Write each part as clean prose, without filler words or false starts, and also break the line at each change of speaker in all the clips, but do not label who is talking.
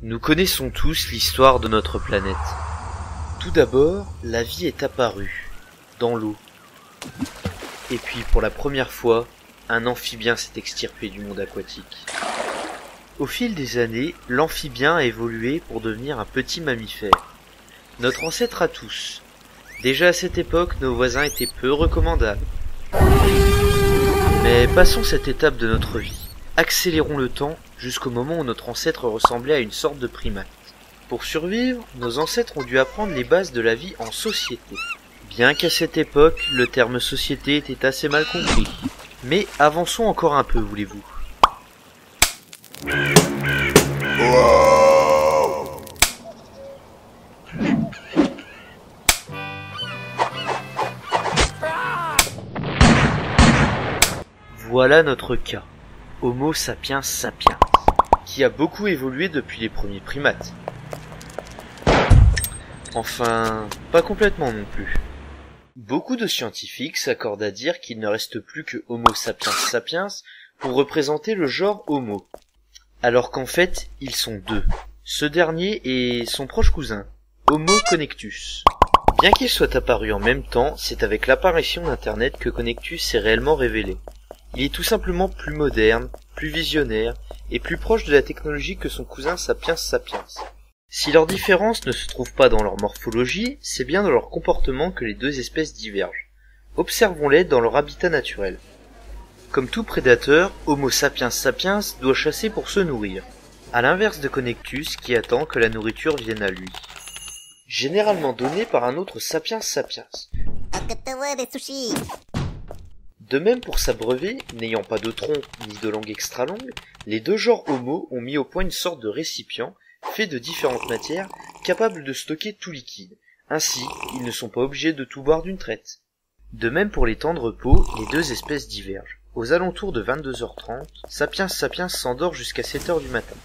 Nous connaissons tous l'histoire de notre planète. Tout d'abord, la vie est apparue, dans l'eau. Et puis, pour la première fois, un amphibien s'est extirpé du monde aquatique. Au fil des années, l'amphibien a évolué pour devenir un petit mammifère. Notre ancêtre à tous. Déjà à cette époque, nos voisins étaient peu recommandables. Mais passons cette étape de notre vie. Accélérons le temps jusqu'au moment où notre ancêtre ressemblait à une sorte de primate. Pour survivre, nos ancêtres ont dû apprendre les bases de la vie en société. Bien qu'à cette époque, le terme société était assez mal compris. Mais avançons encore un peu, voulez-vous. Voilà notre cas, Homo sapiens sapiens, qui a beaucoup évolué depuis les premiers primates. Enfin, pas complètement non plus. Beaucoup de scientifiques s'accordent à dire qu'il ne reste plus que Homo sapiens sapiens pour représenter le genre Homo. Alors qu'en fait, ils sont deux. Ce dernier et son proche cousin, Homo connectus. Bien qu'il soit apparu en même temps, c'est avec l'apparition d'Internet que Connectus s'est réellement révélé. Il est tout simplement plus moderne, plus visionnaire et plus proche de la technologie que son cousin Sapiens sapiens. Si leurs différences ne se trouvent pas dans leur morphologie, c'est bien dans leur comportement que les deux espèces divergent. Observons-les dans leur habitat naturel. Comme tout prédateur, Homo sapiens sapiens doit chasser pour se nourrir, à l'inverse de Connectus qui attend que la nourriture vienne à lui. Généralement donné par un autre Sapiens sapiens. De même pour s'abreuver, n'ayant pas de tronc ni de langue extra longue, les deux genres Homo ont mis au point une sorte de récipient fait de différentes matières capables de stocker tout liquide. Ainsi, ils ne sont pas obligés de tout boire d'une traite. De même pour les temps de repos, les deux espèces divergent. Aux alentours de 22h30, Sapiens sapiens s'endort jusqu'à 7h du matin,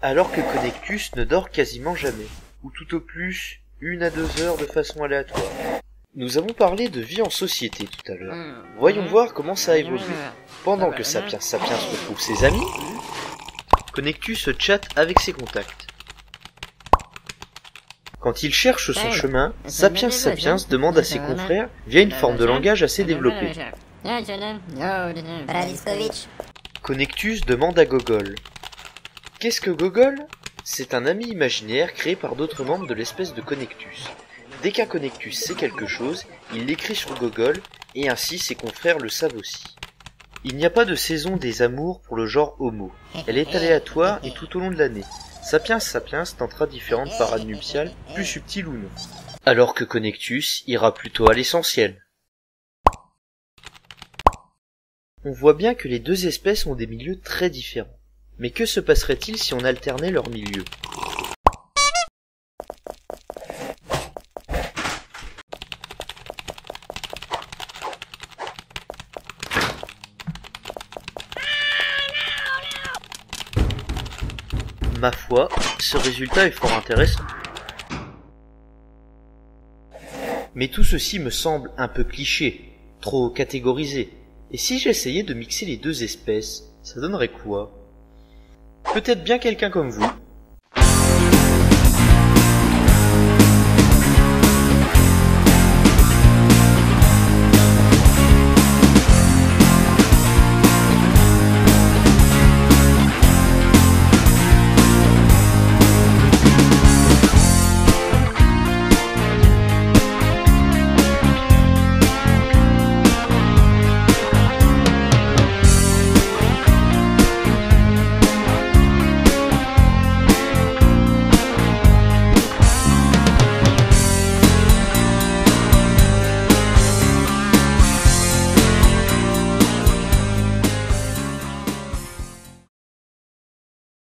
alors que Connectus ne dort quasiment jamais, ou tout au plus 1 à 2 heures de façon aléatoire. Nous avons parlé de vie en société tout à l'heure. Voyons voir comment ça a évolué. Pendant que Sapiens sapiens retrouve ses amis, Connectus chatte avec ses contacts. Quand il cherche son chemin, Sapiens sapiens demande à ses confrères via une forme de langage assez développée. Connectus demande à Gogol. Qu'est-ce que Gogol ? C'est un ami imaginaire créé par d'autres membres de l'espèce de Connectus. Dès qu'un Connectus sait quelque chose, il l'écrit sur Gogol, et ainsi ses confrères le savent aussi. Il n'y a pas de saison des amours pour le genre Homo. Elle est aléatoire et tout au long de l'année. Sapiens sapiens tentera différentes parades nuptiales, plus subtiles ou non. Alors que Connectus ira plutôt à l'essentiel. On voit bien que les deux espèces ont des milieux très différents. Mais que se passerait-il si on alternait leurs milieux ? Ma foi, ce résultat est fort intéressant. Mais tout ceci me semble un peu cliché, trop catégorisé. Et si j'essayais de mixer les deux espèces, ça donnerait quoi ? Peut-être bien quelqu'un comme vous,